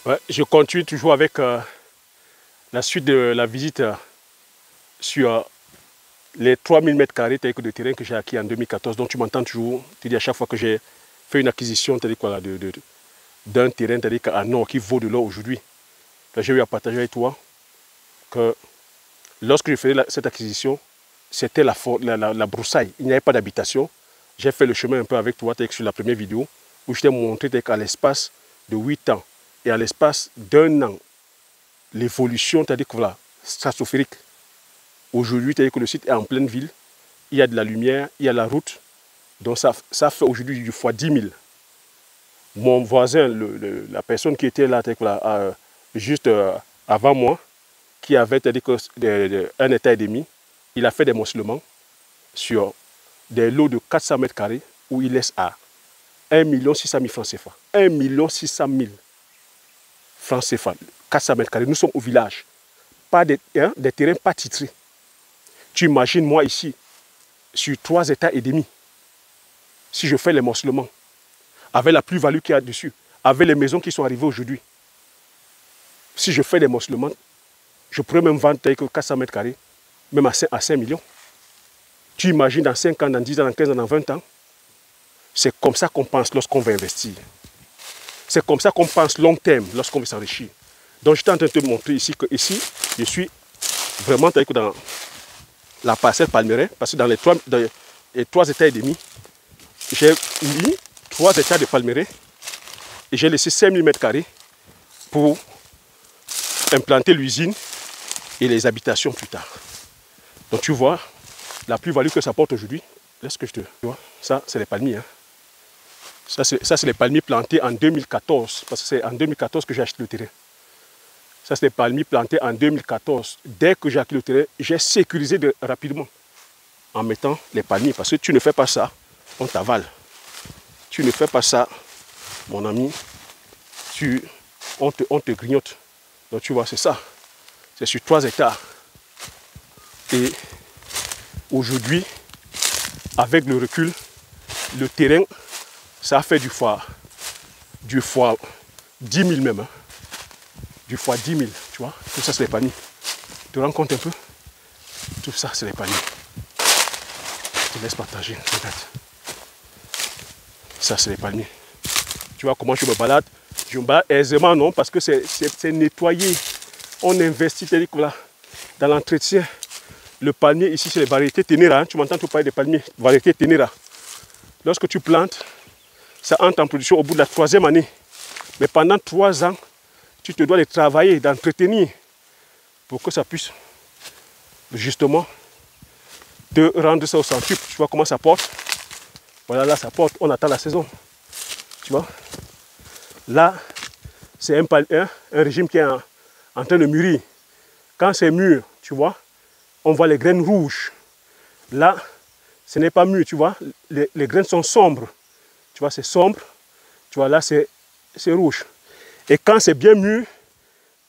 Ouais, je continue toujours avec la suite de la visite sur les 3000 m² de terrain que j'ai acquis en 2014. Donc tu m'entends toujours, tu dis à chaque fois que j'ai fait une acquisition d'un terrain à Nord qui vaut de l'or aujourd'hui. J'ai eu à partager avec toi que lorsque je faisais cette acquisition, c'était la broussaille. Il n'y avait pas d'habitation. J'ai fait le chemin un peu avec toi sur la première vidéo où je t'ai montré qu'à l'espace de 8 ans et à l'espace d'1 an, l'évolution, c'est-à-dire que voilà, stratosphérique. Aujourd'hui, c'est-à-dire que le site est en pleine ville, il y a de la lumière, il y a la route, donc ça fait aujourd'hui du fois 10 000. Mon voisin, la personne qui était là, voilà, juste avant moi, qui avait un état et demi, il a fait des morcellements sur des lots de 400 m² où il laisse à 1 600 000 francs CFA. 1 600 000 francs CFA, 400 m². Nous sommes au village, pas des terrains pas titrés. Tu imagines moi ici, sur 3 hectares et demi, si je fais les morcellements, avec la plus-value qu'il y a dessus, avec les maisons qui sont arrivées aujourd'hui, si je fais des morcellements, je pourrais même vendre que 400 m², même à 5 millions. Tu imagines dans 5 ans, dans 10 ans, dans 15 ans, dans 20 ans, c'est comme ça qu'on pense lorsqu'on veut investir. C'est comme ça qu'on pense long terme lorsqu'on veut s'enrichir. Donc je suis en train de te montrer ici que ici, je suis vraiment dans la parcelle Palmeraie, parce que dans les 3 hectares et demi, j'ai mis 3 hectares de Palmeraie et j'ai laissé 5000 m² pour implanter l'usine et les habitations plus tard. Donc tu vois la plus-value que ça porte aujourd'hui. Laisse que je te... Tu vois, ça c'est les palmiers. Hein. Ça c'est les palmiers plantés en 2014, parce que c'est en 2014 que j'ai acheté le terrain. Ça c'est les palmiers plantés en 2014. Dès que j'ai acheté le terrain, j'ai sécurisé rapidement en mettant les palmiers. Parce que tu ne fais pas ça, on t'avale. Tu ne fais pas ça, mon ami, on te grignote. Donc tu vois, c'est ça. C'est sur 3 hectares. Et aujourd'hui, avec le recul, le terrain, ça a fait du fois 10 000 même. Hein. Du fois 10 000, tu vois. Tout ça, c'est les palmiers. Tu te rends compte un peu? Tout ça, c'est les palmiers. Je te laisse partager. Regarde. Ça, c'est les palmiers. Tu vois comment je me balade? Je me balade aisément, non? Parce que c'est nettoyé. On investit voilà, dans l'entretien. Le palmier, ici, c'est les variétés Ténéra. Hein. Tu m'entends tout parler des palmiers, variétés Ténéra. Lorsque tu plantes, ça entre en production au bout de la 3e année. Mais pendant 3 ans, tu te dois les travailler, d'entretenir pour que ça puisse justement te rendre ça au centuple. Tu vois comment ça porte? Voilà, là, ça porte. On attend la saison. Tu vois? Là, c'est un régime qui est en train de mûrir. Quand c'est mûr, tu vois, on voit les graines rouges. Là, ce n'est pas mûr, tu vois. Les graines sont sombres. Tu vois, c'est sombre. Tu vois, là, c'est rouge. Et quand c'est bien mûr,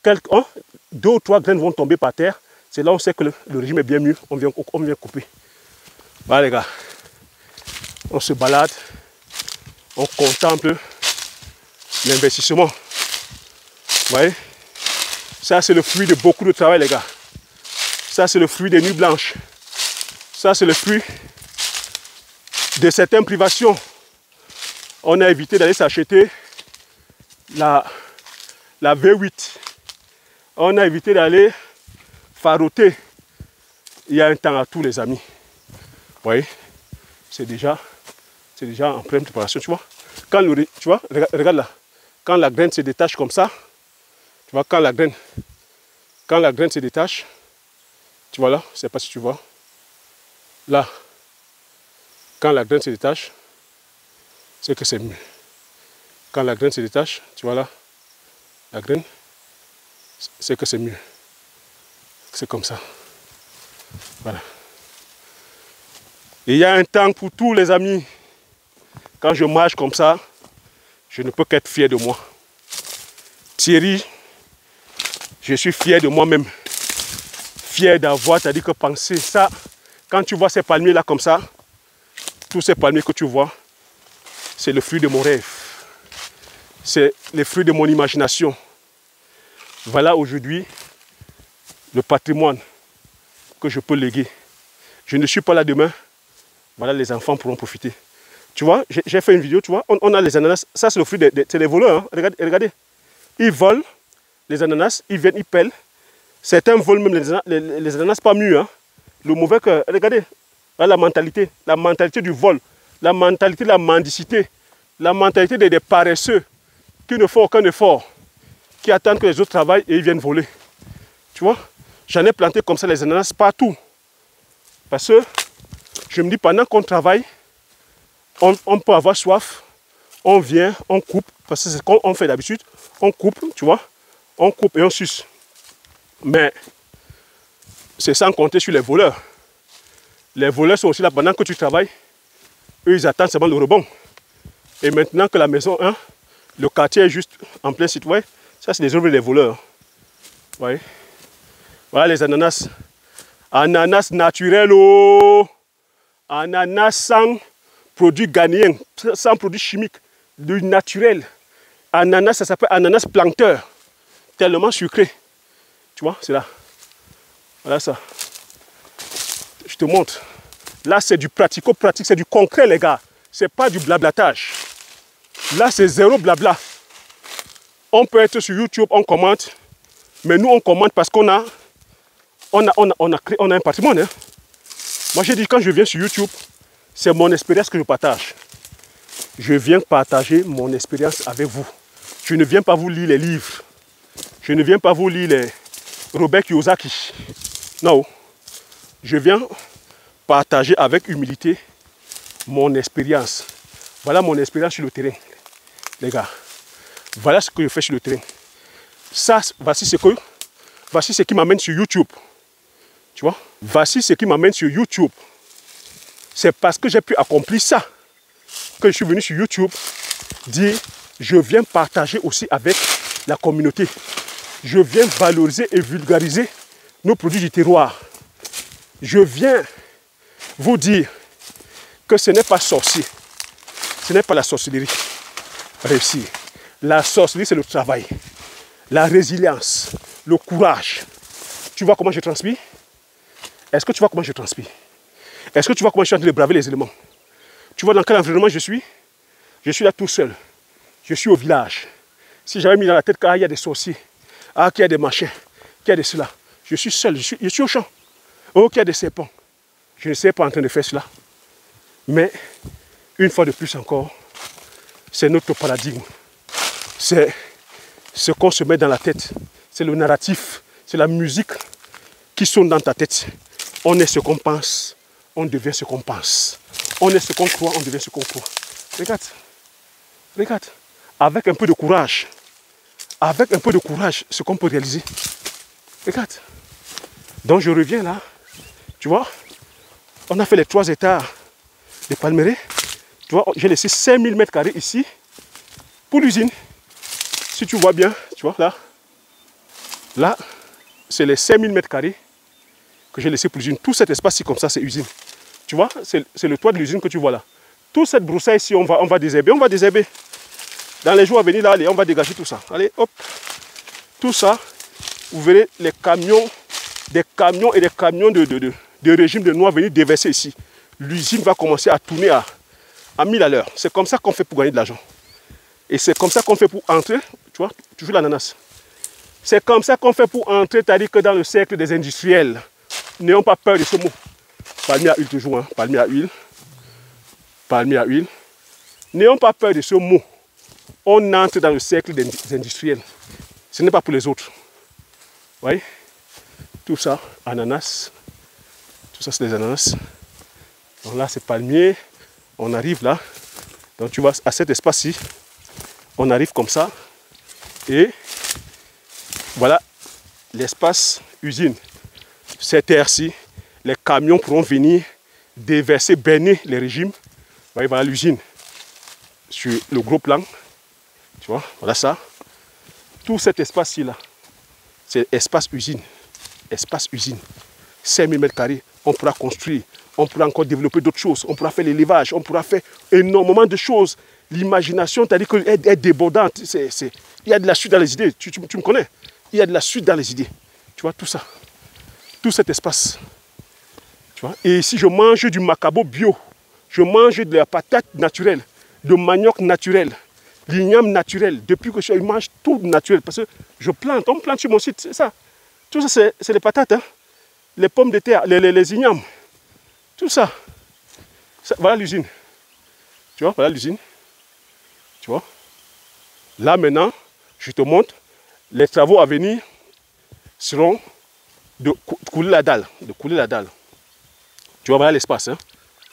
2 ou 3 graines vont tomber par terre. C'est là où on sait que le régime est bien mûr. On vient couper. Voilà, les gars. On se balade. On contemple l'investissement. Vous voyez? Ça, c'est le fruit de beaucoup de travail, les gars. Ça, c'est le fruit des nuits blanches. Ça, c'est le fruit de certaines privations. On a évité d'aller s'acheter la V8. On a évité d'aller faroter. Il y a un temps à tous, les amis. Vous voyez, c'est déjà en pleine préparation, tu vois. Quand tu vois, regarde là. Quand la graine se détache comme ça, tu vois, quand la graine se détache, tu vois là, je ne sais pas si tu vois. Là, quand la graine se détache, c'est que c'est mieux. Quand la graine se détache, tu vois là, la graine, c'est que c'est mieux. C'est comme ça. Voilà. Et il y a un temps pour tous les amis. Quand je marche comme ça, je ne peux qu'être fier de moi. Thierry, je suis fier de moi-même. Fier d'avoir, c'est-à-dire que penser ça. Quand tu vois ces palmiers là comme ça, tous ces palmiers que tu vois, c'est le fruit de mon rêve. C'est le fruit de mon imagination. Voilà aujourd'hui le patrimoine que je peux léguer. Je ne suis pas là demain. Voilà, les enfants pourront profiter. Tu vois, j'ai fait une vidéo, tu vois, on a les ananas. Ça, c'est le fruit c'est des voleurs. Hein. Regardez, regardez. Ils volent les ananas, ils viennent, ils pèlent. Certains volent même les ananas pas mûrs. Hein. Le mauvais cœur. Regardez, là, la mentalité du vol, la mentalité de la mendicité, la mentalité des paresseux qui ne font aucun effort, qui attendent que les autres travaillent et ils viennent voler. Tu vois, j'en ai planté comme ça les ananas partout. Parce que je me dis, pendant qu'on travaille, on peut avoir soif, on vient, on coupe, parce que c'est ce qu'on fait d'habitude, on coupe, tu vois, on coupe et on suce. Mais c'est sans compter sur les voleurs. Les voleurs sont aussi là pendant que tu travailles, eux ils attendent seulement le rebond. Et maintenant que la maison, hein, le quartier est juste en plein site, ouais, ça c'est des œuvres des voleurs. Ouais. Voilà les ananas. Ananas naturel, oh. Ananas sans produits ghanéens, sans produits chimiques, du naturel. Ananas, ça s'appelle ananas planteur, tellement sucré. Tu vois, c'est là. Voilà ça. Je te montre. Là, c'est du pratico-pratique, c'est du concret, les gars. C'est pas du blablatage. Là, c'est zéro blabla. On peut être sur YouTube, on commente, mais nous, on commente parce qu'on a un patrimoine. Hein. Moi, j'ai dit, quand je viens sur YouTube, c'est mon expérience que je partage. Je viens partager mon expérience avec vous. Je ne viens pas vous lire les livres. Je ne viens pas vous lire les Robert Kiyosaki. Non. Je viens partager avec humilité mon expérience. Voilà mon expérience sur le terrain, les gars. Voilà ce que je fais sur le terrain. Ça, voici ce qui m'amène sur YouTube. Tu vois? Voici ce qui m'amène sur YouTube. C'est parce que j'ai pu accomplir ça que je suis venu sur YouTube dire je viens partager aussi avec la communauté. Je viens valoriser et vulgariser nos produits du terroir. Je viens vous dire que ce n'est pas sorcier. Ce n'est pas la sorcellerie. Réussir. La sorcellerie, c'est le travail. La résilience. Le courage. Tu vois comment je transpire? Est-ce que tu vois comment je transpire? Est-ce que tu vois comment je suis en train de braver les éléments? Tu vois dans quel environnement je suis? Je suis là tout seul. Je suis au village. Si j'avais mis dans la tête qu'il y a des sorciers, qu'il y a des machins, qu'il y a de cela, je suis seul, je suis au champ. Oh, qu'il y a des serpents. Je ne sais pas en train de faire cela. Mais, une fois de plus encore, c'est notre paradigme. C'est ce qu'on se met dans la tête. C'est le narratif, c'est la musique qui sonne dans ta tête. On est ce qu'on pense, on devient ce qu'on pense. On est ce qu'on croit, on devient ce qu'on croit. Regarde, regarde. Avec un peu de courage, ce qu'on peut réaliser. Regarde. Donc je reviens là, tu vois, on a fait les 3 hectares de Palmeraie. Tu vois, j'ai laissé 5000 mètres carrés ici pour l'usine. Si tu vois bien, tu vois là, c'est les 5000 mètres carrés que j'ai laissé pour l'usine. Tout cet espace-ci comme ça, c'est usine. Tu vois, c'est le toit de l'usine que tu vois là. Toute cette broussaille ici, on va désherber, Dans les jours à venir, là, allez, on va dégager tout ça. Allez, hop. Tout ça, vous verrez les camions, des camions et des camions de régime de noix venir déverser ici. L'usine va commencer à tourner à 1000 à l'heure. C'est comme ça qu'on fait pour gagner de l'argent. Et c'est comme ça qu'on fait pour entrer, tu vois, toujours l'ananas. C'est comme ça qu'on fait pour entrer, c'est-à-dire que dans le cercle des industriels. N'ayons pas peur de ce mot. Palmier à huile toujours, hein. Palmier à huile. Palmier à huile. N'ayons pas peur de ce mot. On entre dans le cercle des industriels. Ce n'est pas pour les autres. Vous voyez? Tout ça, ananas. Tout ça, c'est des ananas. Donc là, c'est palmier. On arrive là. Donc tu vois, à cet espace-ci, on arrive comme ça. Et voilà l'espace usine. Cette terre-ci, les camions pourront venir déverser, berner les régimes. Vous voyez, voilà l'usine. Sur le gros plan. Tu vois, voilà ça. Tout cet espace-ci là, c'est espace usine. Espace usine. 5000 mètres carrés. On pourra construire. On pourra encore développer d'autres choses. On pourra faire l'élevage. On pourra faire énormément de choses. L'imagination, c'est-à-dire qu'elle est débordante. Il y a de la suite dans les idées. Tu me connais. Il y a de la suite dans les idées. Tu vois, tout ça. Tout cet espace. Tu vois. Et ici, je mange du macabo bio. Je mange de la patate naturelle, de manioc naturel, l'igname naturel. Depuis que je mange tout naturel. Parce que je plante, on plante sur mon site, c'est ça. Tout ça, c'est les patates, hein. Les pommes de terre, les ignames. Tout ça. Voilà l'usine. Tu vois, voilà l'usine. Tu vois. Là, maintenant, je te montre, les travaux à venir seront de couler la dalle. De couler la dalle. Tu vois, voilà l'espace. Hein.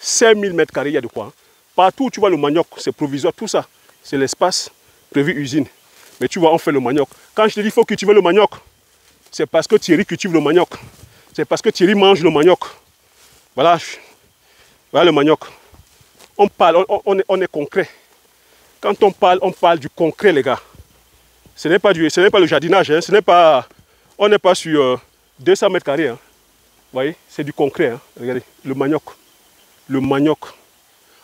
5000 mètres carrés, il y a de quoi. Hein. Partout où tu vois le manioc, c'est provisoire, tout ça. C'est l'espace prévu usine. Mais tu vois, on fait le manioc. Quand je te dis qu'il faut cultiver le manioc, c'est parce que Thierry cultive le manioc. C'est parce que Thierry mange le manioc. Voilà. Voilà le manioc. On parle, on est concret. Quand on parle du concret, les gars. Ce n'est pas le jardinage. Hein. On n'est pas sur 200 mètres carrés. Hein. Vous voyez, c'est du concret. Hein. Regardez, le manioc. Le manioc.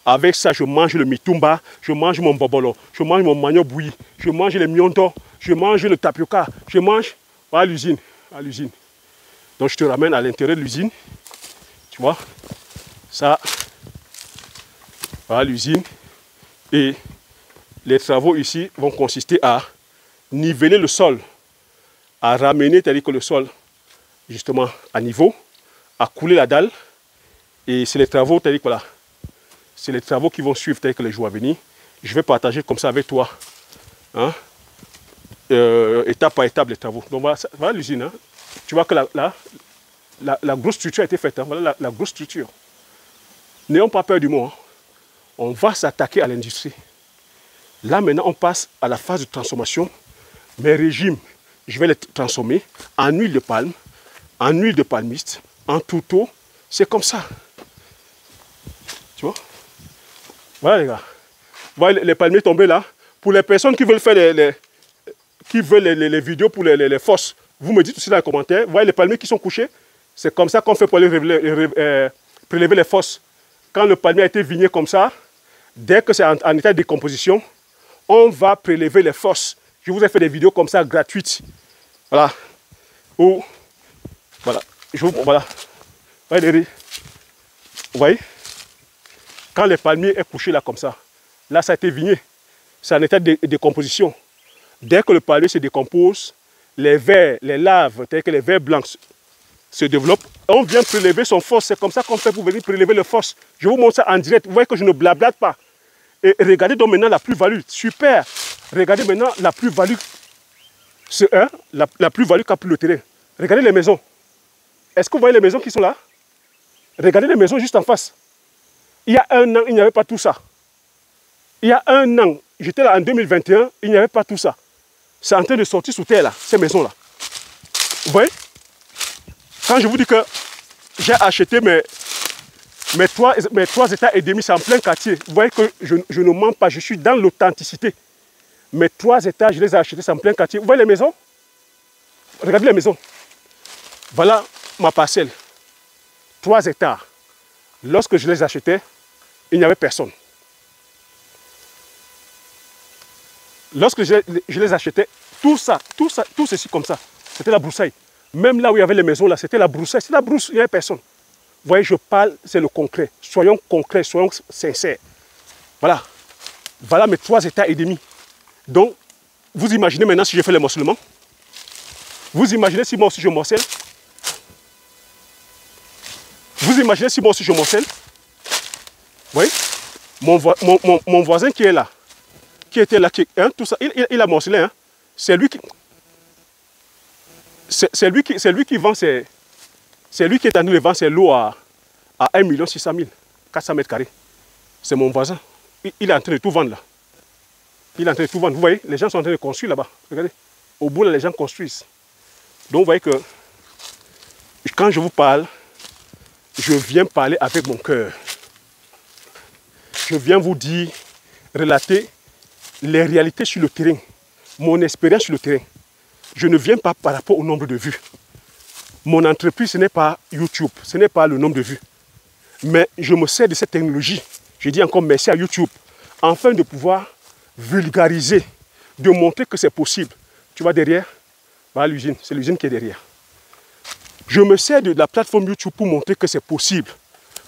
Avec ça, je mange le mitumba, je mange mon bobolo, je mange mon manioc bouilli, je mange les miondos, je mange le tapioca, je mange à l'usine. À l'usine. Donc je te ramène à l'intérieur de l'usine. Tu vois, ça, voilà l'usine. Et les travaux ici vont consister à niveler le sol, à ramener, c'est-à-dire que le sol, justement, à niveau, à couler la dalle. Et c'est les travaux, c'est-à-dire que voilà, c'est les travaux qui vont suivre, c'est-à-dire que les jours à venir. Je vais partager comme ça avec toi, hein, étape par étape les travaux. Donc voilà l'usine. Hein. Tu vois que la grosse structure a été faite. Hein. Voilà la grosse structure. N'ayons pas peur du mot. Hein. On va s'attaquer à l'industrie. Là, maintenant, on passe à la phase de transformation. Mes régimes, je vais les transformer en huile de palme, en huile de palmiste, en tourteau. C'est comme ça. Tu vois? Voilà, les gars. Vous voyez les palmiers tombés là. Pour les personnes qui veulent faire les vidéos pour les fosses, vous me dites aussi dans les commentaires. Vous voyez les palmiers qui sont couchés. C'est comme ça qu'on fait pour prélever les fosses. Quand le palmier a été vigné comme ça, dès que c'est en état de décomposition, on va prélever les fosses. Je vous ai fait des vidéos comme ça gratuites. Voilà. Ou, voilà. Voilà. Vous voyez? Quand le palmier est couché là comme ça, là ça a été vigné. C'est en état de décomposition. Dès que le palmier se décompose, les vers, les laves, telles que les vers blancs se développent. On vient prélever son fos. C'est comme ça qu'on fait pour venir prélever le fos. Je vous montre ça en direct. Vous voyez que je ne blablate pas. Et regardez donc maintenant la plus-value. Super. Regardez maintenant la plus-value. C'est la plus-value qu'a pris le terrain. Regardez les maisons. Est-ce que vous voyez les maisons qui sont là? Regardez les maisons juste en face. Il y a un an, il n'y avait pas tout ça. Il y a un an, j'étais là en 2021, il n'y avait pas tout ça. C'est en train de sortir sous terre là, ces maisons-là. Vous voyez? Quand je vous dis que j'ai acheté mes 3 états et demi, c'est en plein quartier. Vous voyez que je ne mens pas, je suis dans l'authenticité. Mes 3 étages, je les ai achetés, c'est en plein quartier. Vous voyez les maisons? Regardez les maisons. Voilà ma parcelle. 3 hectares. Lorsque je les achetais, il n'y avait personne. Lorsque je les achetais, tout ceci comme ça, c'était la broussaille. Même là où il y avait les maisons, là, c'était la broussaille. C'est la brousse, il n'y avait personne. Vous voyez, je parle, c'est le concret. Soyons concrets, soyons sincères. Voilà. Voilà mes 3 états et demi. Donc, vous imaginez maintenant si je fais le morcellement. Vous imaginez si moi aussi je morcelle. Vous imaginez si moi aussi je morcelle. Vous voyez, mon voisin qui est là, qui était là, tout ça, il a morcelé. Hein. C'est lui qui vend ses... C'est lui qui est en train de vendre ses lots à 1 600 000, 400 mètres carrés. C'est mon voisin. Il est en train de tout vendre là. Il est en train de tout vendre. Vous voyez, les gens sont en train de construire là-bas. Regardez. Au bout là, les gens construisent. Donc vous voyez que quand je vous parle, je viens parler avec mon cœur. Je viens vous dire, relater les réalités sur le terrain, mon expérience sur le terrain. Je ne viens pas par rapport au nombre de vues. Mon entreprise, ce n'est pas YouTube, ce n'est pas le nombre de vues. Mais je me sers de cette technologie. Je dis encore merci à YouTube, afin de pouvoir vulgariser, de montrer que c'est possible. Tu vois derrière, Voilà l'usine, c'est l'usine qui est derrière. Je me sers de la plateforme YouTube pour montrer que c'est possible,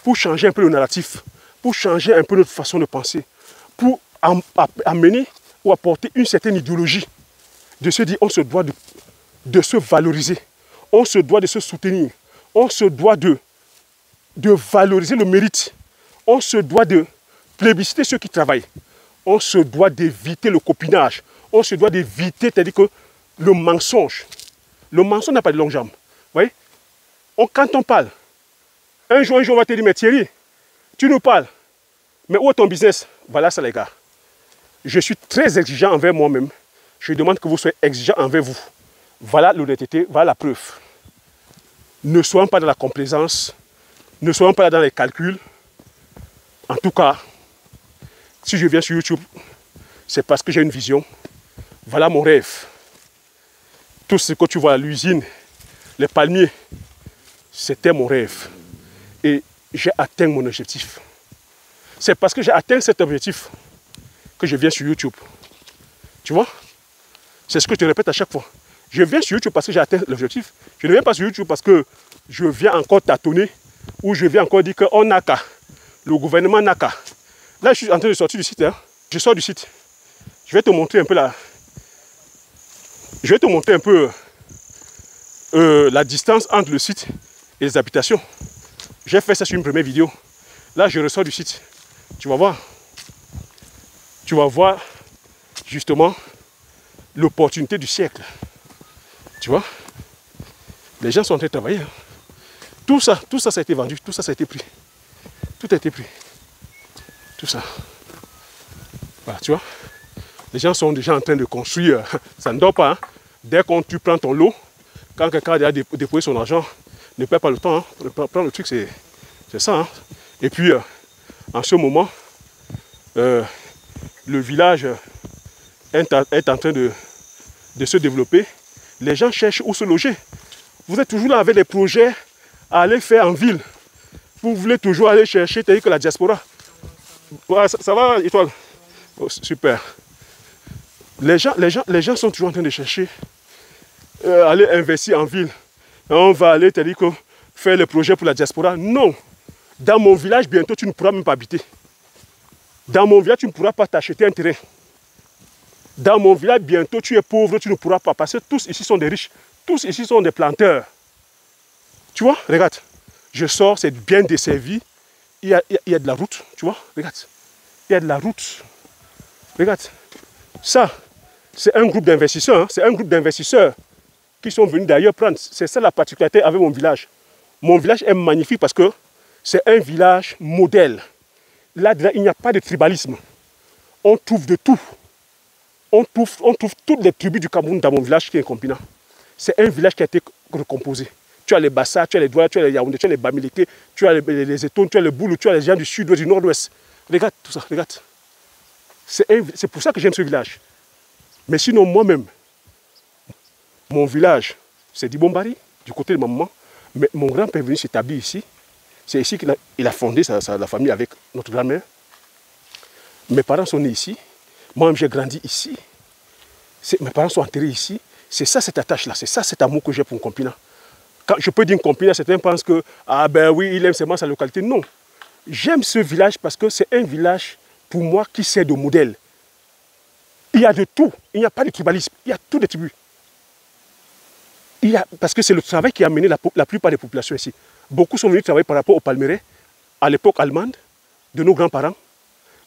pour changer un peu le narratif, pour changer un peu notre façon de penser, pour amener ou apporter une certaine idéologie, de se dire on se doit de se valoriser, on se doit de se soutenir, on se doit de valoriser le mérite, on se doit de plébisciter ceux qui travaillent, on se doit d'éviter le copinage, on se doit d'éviter, c'est-à-dire que le mensonge n'a pas de longue jambe. Vous voyez? Quand on parle, un jour on va te dire, mais Thierry, tu nous parles, mais où est ton business? Voilà ça les gars. Je suis très exigeant envers moi-même. Je demande que vous soyez exigeant envers vous. Voilà l'honnêteté, voilà la preuve. Ne soyons pas dans la complaisance, ne soyons pas dans les calculs. En tout cas, si je viens sur YouTube, c'est parce que j'ai une vision. Voilà mon rêve. Tout ce que tu vois à l'usine, les palmiers, c'était mon rêve. Et j'ai atteint mon objectif. C'est parce que j'ai atteint cet objectif que je viens sur YouTube. Tu vois? C'est ce que je te répète à chaque fois. Je viens sur YouTube parce que j'ai atteint l'objectif. Je ne viens pas sur YouTube parce que je viens encore tâtonner ou je viens encore dire qu'on n'a qu'à. Le gouvernement n'a qu'à. Là, je suis en train de sortir du site. Hein. Je sors du site. Je vais te montrer un peu la... Je vais te montrer un peu la distance entre le site et les habitations. J'ai fait ça sur une première vidéo. Là, je ressors du site. Tu vas voir. Tu vas voir justement l'opportunité du siècle. Tu vois? Les gens sont en train de travailler. Hein. Tout ça, ça a été vendu. Tout ça, ça a été pris. Tout a été pris. Tout ça. Voilà, tu vois? Les gens sont déjà en train de construire. Ça ne dort pas. Hein. Dès que tu prends ton lot, quand quelqu'un a déposé son argent, ne perds pas le temps. Hein. Prends le truc, c'est ça. Hein. Et puis, en ce moment, le village est en train de se développer. Les gens cherchent où se loger. Vous êtes toujours là avec des projets à aller faire en ville. Vous voulez toujours aller chercher, c'est-à-dire que la diaspora. Ouais, ça va, Étoile? Oh, super. Les gens sont toujours en train de chercher, aller investir en ville. On va aller, c'est-à-dire que faire les projets pour la diaspora. Non. Dans mon village, bientôt, tu ne pourras même pas habiter. Dans mon village, tu ne pourras pas t'acheter un terrain. Dans mon village, bientôt, tu es pauvre, tu ne pourras pas. Parce que tous ici sont des riches. Tous ici sont des planteurs. Tu vois, regarde. Je sors, c'est bien desservi. Il y a de la route, tu vois, regarde. Il y a de la route. Regarde. Ça, c'est un groupe d'investisseurs. Hein. C'est un groupe d'investisseurs qui sont venus d'ailleurs prendre. C'est ça la particularité avec mon village. Mon village est magnifique parce que c'est un village modèle. Là, il n'y a pas de tribalisme. On trouve de tout. On trouve toutes les tribus du Cameroun dans mon village qui est Incompina. C'est un village qui a été recomposé. Tu as les Bassa, tu as les Douala, tu as les Yaoundé, tu as les Bamileke, tu as les Étones, tu as les Boulou, tu as les gens du sud-ouest, du nord-ouest. Regarde tout ça, regarde. C'est pour ça que j'aime ce village. Mais sinon, moi-même, mon village, c'est Dibombari, du côté de ma maman. Mais mon grand-père est venu s'établir ici. C'est ici qu'il a fondé la famille avec notre grand-mère. Mes parents sont nés ici. Moi-même, j'ai grandi ici. Mes parents sont enterrés ici. C'est ça, cette attache-là. C'est ça, cet amour que j'ai pour Nkompina. Quand je peux dire Nkompina, certains pensent que, ah ben oui, il aime seulement sa localité. Non. J'aime ce village parce que c'est un village, pour moi, qui sert de modèle. Il y a de tout. Il n'y a pas de tribalisme. Il y a tous les tribus. Parce que c'est le travail qui a mené la plupart des populations ici. Beaucoup sont venus travailler par rapport aux palmeraies, à l'époque allemande, de nos grands-parents.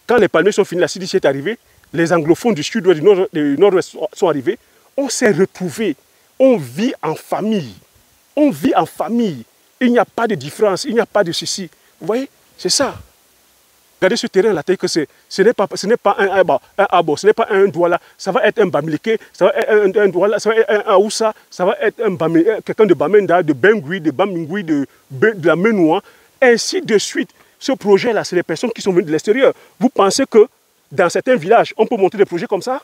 Quand les palmiers sont finis, la CDC est arrivée, les anglophones du sud-ouest, du nord-ouest sont arrivés. On s'est retrouvés. On vit en famille. On vit en famille. Il n'y a pas de différence, il n'y a pas de ceci. Vous voyez, c'est ça. Regardez ce terrain-là, ce n'est pas un abo, ce n'est pas un douala, ça va être un bamileke, ça va être un douala, ça va être un aoussa, ça va être quelqu'un de Bamenda, de Bengui, de Bamingui, de la Menoua, ainsi de suite. Ce projet-là, c'est les personnes qui sont venues de l'extérieur. Vous pensez que dans certains villages, on peut monter des projets comme ça?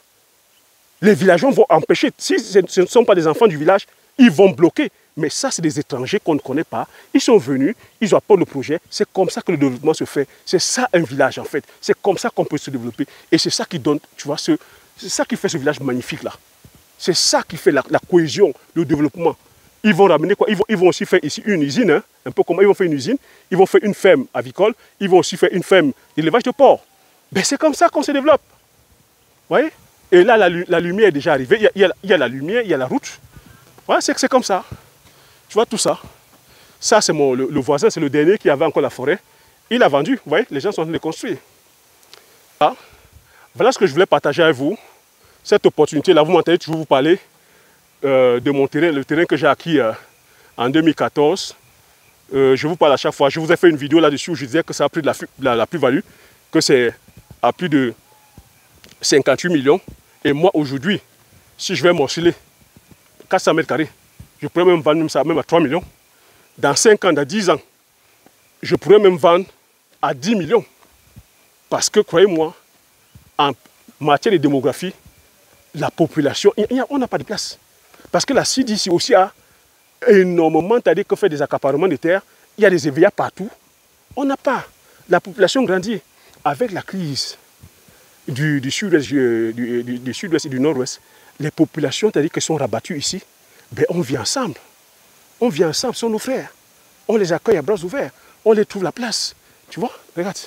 Les villageois vont empêcher. Si ce ne sont pas des enfants du village, ils vont bloquer. Mais ça, c'est des étrangers qu'on ne connaît pas. Ils sont venus, ils apportent le projet. C'est comme ça que le développement se fait. C'est ça un village, en fait. C'est comme ça qu'on peut se développer. Et c'est ça qui donne, tu vois, c'est ça qui fait ce village magnifique, là. C'est ça qui fait la cohésion, le développement. Ils vont ramener quoi? Ils vont aussi faire ici une usine, hein, un peu comme ils vont faire une usine, ils vont faire une ferme avicole, ils vont aussi faire une ferme d'élevage de porc. Ben, c'est comme ça qu'on se développe. Vous voyez? Et là, la lumière est déjà arrivée. Il y a la lumière, il y a la route. Voilà, c'est comme ça. Tu vois tout ça. Ça, c'est le voisin, c'est le dernier qui avait encore la forêt. Il a vendu, vous voyez, les gens sont en train de construire. Ah, voilà ce que je voulais partager avec vous. Cette opportunité-là, vous m'entendez toujours vous parler de mon terrain, le terrain que j'ai acquis en 2014. Je vous parle à chaque fois. Je vous ai fait une vidéo là-dessus où je disais que ça a pris de la plus-value, que c'est à plus de 58 millions. Et moi, aujourd'hui, si je vais m'osciller 400 mètres carrés, je pourrais même vendre ça même à 3 millions. Dans 5 ans, dans 10 ans, je pourrais même vendre à 10 millions. Parce que, croyez-moi, en matière de démographie, la population, on n'a pas de place. Parce que la CDC aussi a énormément, c'est-à-dire que fait des accaparements de terres, il y a des EVA partout. On n'a pas. La population grandit. Avec la crise du sud-ouest et du nord-ouest, les populations, c'est-à-dire qu'elles sont rabattues ici, ben on vit ensemble. On vit ensemble, ce sont nos frères. On les accueille à bras ouverts. On les trouve la place. Tu vois, regarde.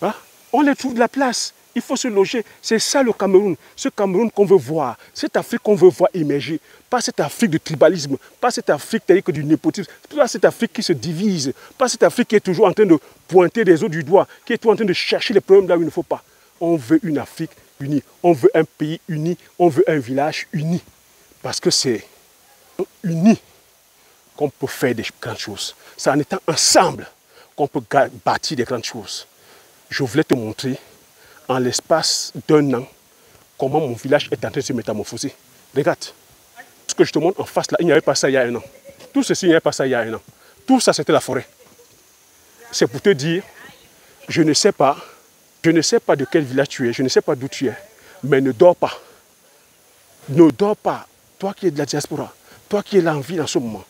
Voilà. On les trouve de la place. Il faut se loger. C'est ça le Cameroun. Ce Cameroun qu'on veut voir. Cette Afrique qu'on veut voir émerger. Pas cette Afrique de tribalisme. Pas cette Afrique du népotisme. Pas cette Afrique qui se divise. Pas cette Afrique qui est toujours en train de pointer des autres du doigt. Qui est toujours en train de chercher les problèmes là où il ne faut pas. On veut une Afrique unie. On veut un pays uni. On veut un village uni. Parce que c'est uni qu'on peut faire des grandes choses. C'est en étant ensemble qu'on peut bâtir des grandes choses. Je voulais te montrer en l'espace d'un an comment mon village est en train de se métamorphoser. Regarde, ce que je te montre en face là, il n'y avait pas ça il y a un an. Tout ceci, il n'y avait pas ça il y a un an. Tout ça, c'était la forêt. C'est pour te dire, je ne sais pas de quel village tu es, je ne sais pas d'où tu es, mais ne dors pas. Ne dors pas. Toi qui es de la diaspora, toi qui es là en ville en ce moment,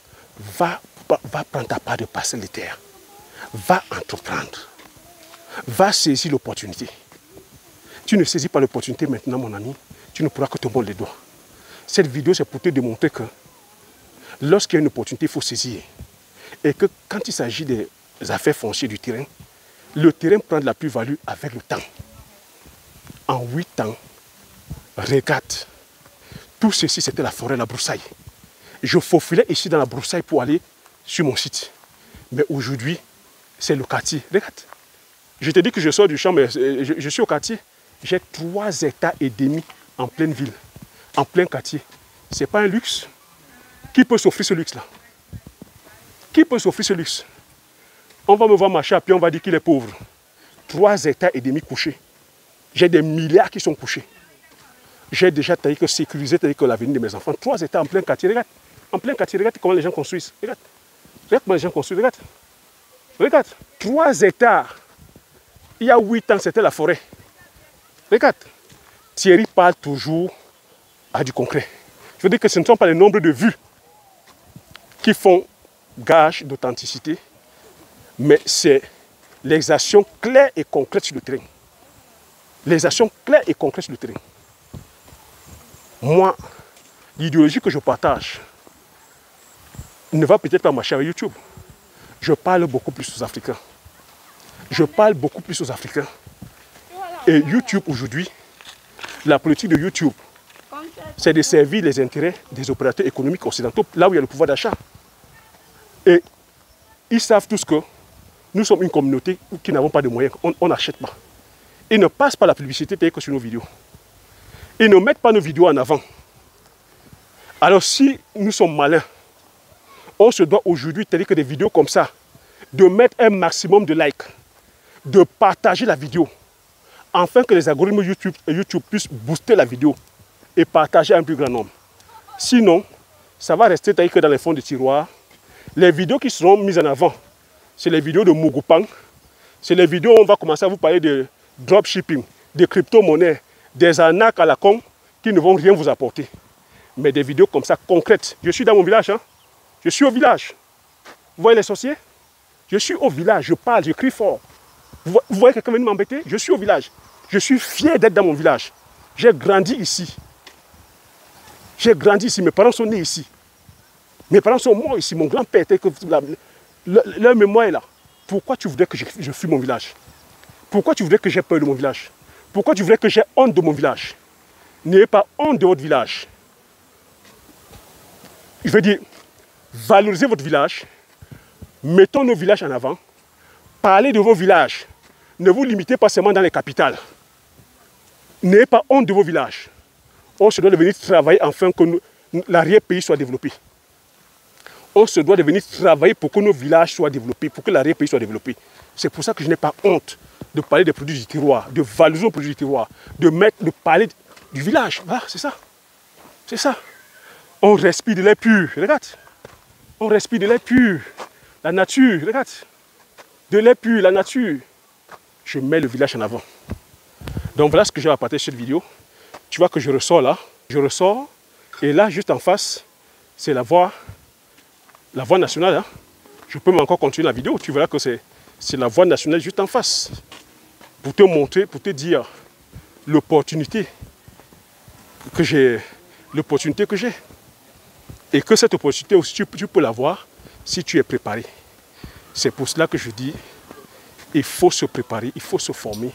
va prendre ta part de parcelle de terre. Va entreprendre. Va saisir l'opportunité. Tu ne saisis pas l'opportunité maintenant, mon ami, tu ne pourras que te mordre les doigts. Cette vidéo, c'est pour te démontrer que lorsqu'il y a une opportunité, il faut saisir. Et que quand il s'agit des affaires foncières du terrain, le terrain prend de la plus-value avec le temps. En 8 ans, regarde, tout ceci, c'était la forêt, la broussaille. Je faufilais ici dans la broussaille pour aller sur mon site. Mais aujourd'hui, c'est le quartier. Regarde. Je te dis que je sors du champ, mais je suis au quartier. J'ai 3 hectares et demi en pleine ville, en plein quartier. Ce n'est pas un luxe. Qui peut s'offrir ce luxe-là? Qui peut s'offrir ce luxe? On va me voir marcher à pied, on va dire qu'il est pauvre. 3 hectares et demi couchés. J'ai des milliards qui sont couchés. J'ai déjà sécurisé l'avenir de mes enfants. 3 hectares en plein quartier. Regarde. En plein quartier, regarde comment les gens construisent. Regarde. Regarde comment les gens construisent. Regarde. Regarde. 3 hectares. Il y a 8 ans, c'était la forêt. Regarde. Thierry parle toujours à du concret. Je veux dire que ce ne sont pas les nombres de vues qui font gage d'authenticité, mais c'est les actions claires et concrètes sur le terrain. Les actions claires et concrètes sur le terrain. Moi, l'idéologie que je partage ne va peut-être pas marcher avec YouTube. Je parle beaucoup plus aux Africains. Je parle beaucoup plus aux Africains. Et YouTube aujourd'hui, la politique de YouTube, c'est de servir les intérêts des opérateurs économiques occidentaux, là où il y a le pouvoir d'achat. Et ils savent tous que nous sommes une communauté qui n'avons pas de moyens, on n'achète pas. Ils ne passent pas la publicité telle que sur nos vidéos. Ils ne mettent pas nos vidéos en avant. Alors si nous sommes malins, on se doit aujourd'hui, c'est-à-dire que des vidéos comme ça, de mettre un maximum de likes, de partager la vidéo, afin que les algorithmes YouTube puissent booster la vidéo et partager à un plus grand nombre. Sinon, ça va rester tel que dans les fonds de tiroir. Les vidéos qui seront mises en avant, c'est les vidéos de Mogopang, c'est les vidéos où on va commencer à vous parler de dropshipping, de crypto-monnaies, des arnaques à la con qui ne vont rien vous apporter. Mais des vidéos comme ça, concrètes. Je suis dans mon village, hein? Je suis au village. Vous voyez les sorciers? Je suis au village, je parle, je crie fort. Vous voyez quelqu'un venir m'embêter? Je suis au village. Je suis fier d'être dans mon village. J'ai grandi ici. J'ai grandi ici, mes parents sont nés ici. Mes parents sont morts ici, mon grand-père était que... Leur mémoire est là. Pourquoi tu voudrais que je fuis mon village? Pourquoi tu voudrais que j'ai peur de mon village? Pourquoi tu voudrais que j'ai honte de mon village? N'ayez pas honte de votre village. Je veux dire, valorisez votre village. Mettons nos villages en avant. Parlez de vos villages. Ne vous limitez pas seulement dans les capitales. N'ayez pas honte de vos villages. On se doit de venir travailler afin que l'arrière-pays soit développé. On se doit de venir travailler pour que nos villages soient développés, pour que l'arrière-pays soit développé. C'est pour ça que je n'ai pas honte de parler des produits du terroir, de valoriser les produits du terroir, de parler du village. Voilà, c'est ça. C'est ça. On respire de l'air pur, regarde. On respire de l'air pur. La nature, regarde. De l'air pur, la nature. Je mets le village en avant. Donc voilà ce que j'ai à partager cette vidéo. Tu vois que je ressors là. Je ressors. Et là, juste en face, c'est la voie nationale. Hein. Je peux encore continuer la vidéo. Tu verras que c'est la voie nationale juste en face. Pour te montrer, pour te dire l'opportunité que j'ai. L'opportunité que j'ai. Et que cette opportunité aussi, tu peux l'avoir si tu es préparé. C'est pour cela que je dis, il faut se préparer, il faut se former.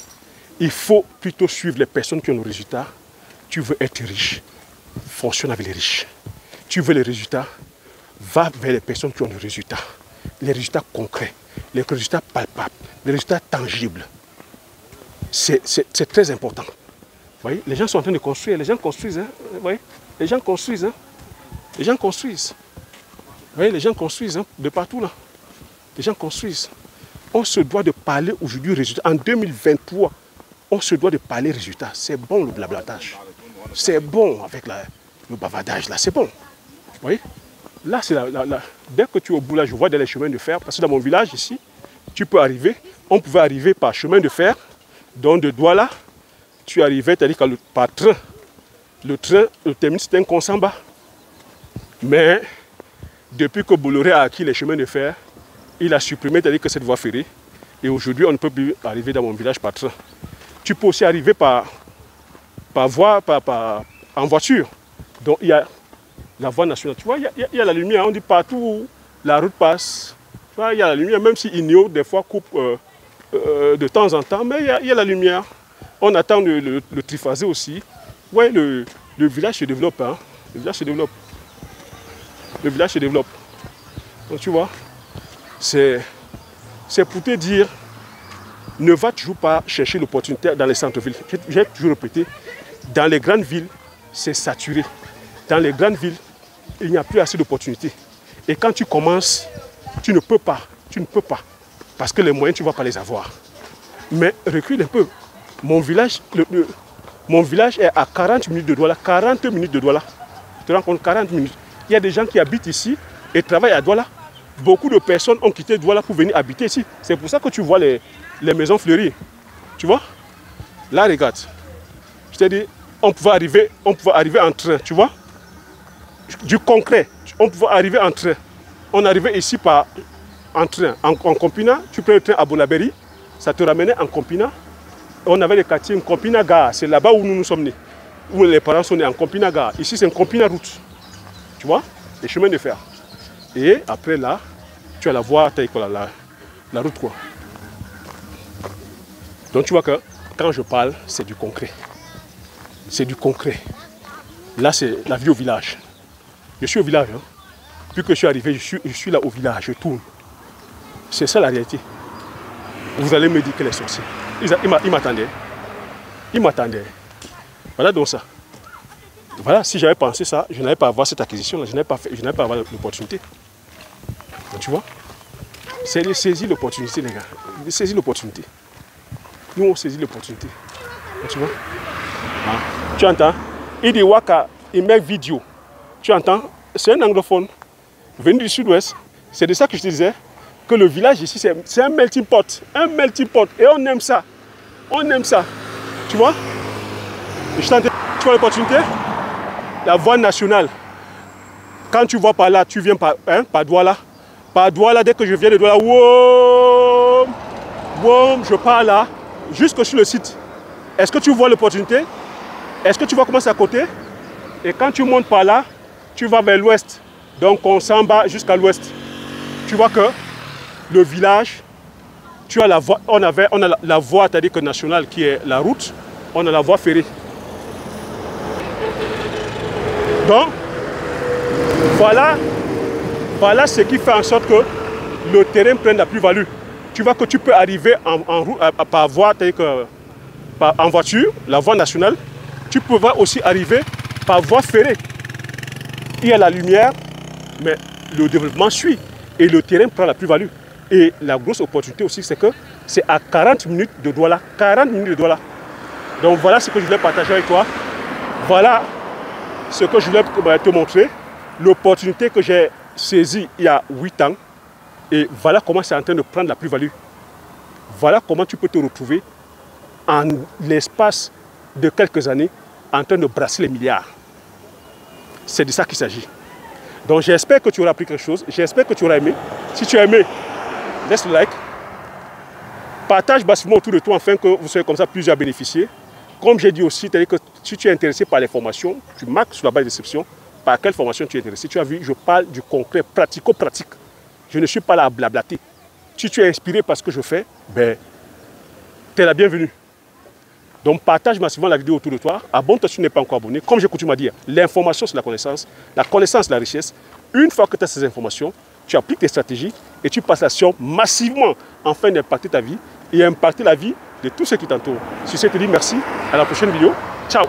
Il faut plutôt suivre les personnes qui ont le résultat. Tu veux être riche, fonctionne avec les riches. Tu veux les résultats, va vers les personnes qui ont le résultat. Les résultats concrets, les résultats palpables, les résultats tangibles. C'est très important. Vous voyez, les gens sont en train de construire, les gens construisent. Hein, vous voyez, les gens construisent. Hein, les gens construisent. Vous voyez, les gens construisent hein, de partout là. Les gens construisent. On se doit de parler aujourd'hui résultat. En 2023, on se doit de parler résultats. C'est bon le blablatage. C'est bon avec le bavardage là. C'est bon. Vous voyez? Là, c'est dès que tu es au bout là, je vois dans les chemins de fer. Parce que dans mon village ici, tu peux arriver. On pouvait arriver par chemin de fer. Donc de Douala, tu arrivais, c'est-à-dire par train. Le train, le terminus, c'était un Consamba. Mais depuis que Bolloré a acquis les chemins de fer, il a supprimé, c'est-à-dire que cette voie ferrée. Et aujourd'hui, on ne peut plus arriver dans mon village par train. Tu peux aussi arriver en voiture. Donc il y a la voie nationale. Tu vois, il y a la lumière. On dit partout où la route passe. Tu vois, il y a la lumière, même si Inyo, des fois, coupe de temps en temps. Mais il y a la lumière. On attend le triphasé aussi. Ouais, le village se développe. Hein. Le village se développe. Le village se développe. Donc tu vois, c'est pour te dire, ne va toujours pas chercher l'opportunité dans les centres-villes. J'ai toujours répété, dans les grandes villes, c'est saturé. Dans les grandes villes, il n'y a plus assez d'opportunités. Et quand tu commences, tu ne peux pas. Parce que les moyens, tu ne vas pas les avoir. Mais recule un peu. Mon village est à 40 minutes de Douala. 40 minutes de Douala. Tu te rends compte, 40 minutes. Il y a des gens qui habitent ici et travaillent à Douala. Beaucoup de personnes ont quitté Douala pour venir habiter ici. C'est pour ça que tu vois les maisons fleuries. Tu vois? Là, regarde. Je t'ai dit, on pouvait arriver en train, tu vois? Du concret. On pouvait arriver en train. On arrivait ici en train. En Compina, tu prends le train à Bonaberi, ça te ramenait en Compina. On avait le quartier en Compina Gare. C'est là-bas où nous sommes nés. Où les parents sont nés, en Compina Gare. Ici, c'est en Compina Route. Tu vois? Les chemins de fer. Et après là, tu as la voie, la route quoi. Donc tu vois que quand je parle, c'est du concret. C'est du concret. Là, c'est la vie au village. Je suis au village. Hein. Depuis que je suis arrivé, je suis là au village, je tourne. C'est ça la réalité. Vous allez me dire que les sorciers. Ils m'attendaient. Ils m'attendaient. Voilà donc ça. Voilà, si j'avais pensé ça, je n'avais pas à avoir cette acquisition-là, je n'avais pas à avoir l'opportunité. Tu vois? C'est de saisir l'opportunité, les gars. De saisir l'opportunité. Nous, on saisit l'opportunité. Tu vois? Ah. Tu entends? Il dit Waka, il met vidéo. Tu entends? C'est un anglophone venu du sud-ouest. C'est de ça que je te disais, que le village ici, c'est un melting pot. Un melting pot. Et on aime ça. On aime ça. Tu vois? Tu vois l'opportunité? La voie nationale. Quand tu vois par là, tu viens par Douala. Par Douala, dès que je viens de Douala, je pars là, jusque sur le site. Est-ce que tu vois l'opportunité? Est-ce que tu vois comment c'est à côté? Et quand tu montes par là, tu vas vers l'ouest. Donc on s'en bat jusqu'à l'ouest. Tu vois que le village, tu as la voie, on a la voie, c'est-à-dire que nationale qui est la route, on a la voie ferrée. Donc, voilà ce qui fait en sorte que le terrain prenne la plus-value. Tu vois que tu peux arriver par voie, c'est-à-dire que en voiture, la voie nationale, tu peux aussi arriver par voie ferrée. Il y a la lumière, mais le développement suit et le terrain prend la plus-value. Et la grosse opportunité aussi, c'est que c'est à 40 minutes de Douala. 40 minutes de Douala. Donc voilà ce que je voulais partager avec toi. Voilà ce que je voulais te montrer. L'opportunité que j'ai saisie il y a 8 ans. Et voilà comment c'est en train de prendre la plus-value. Voilà comment tu peux te retrouver en l'espace de quelques années en train de brasser les milliards. C'est de ça qu'il s'agit. Donc j'espère que tu auras appris quelque chose. J'espère que tu auras aimé. Si tu as aimé, laisse le like. Partage massivement autour de toi afin que vous soyez comme ça plusieurs à bénéficier. Comme j'ai dit aussi, c'est-à-dire que si tu es intéressé par les formations, tu marques sur la barre de description par quelle formation tu es intéressé. Tu as vu, je parle du concret, pratico-pratique. Je ne suis pas là à blablater. Si tu es inspiré par ce que je fais, ben, tu es la bienvenue. Donc partage massivement la vidéo autour de toi. Abonne-toi si tu n'es pas encore abonné. Comme j'ai coutume à dire, l'information c'est la connaissance la richesse. Une fois que tu as ces informations, tu appliques tes stratégies et tu passes l'action massivement afin d'impacter ta vie et impacter la vie de tous ceux qui t'entourent. Sur ce, je te dis merci. À la prochaine vidéo. Ciao.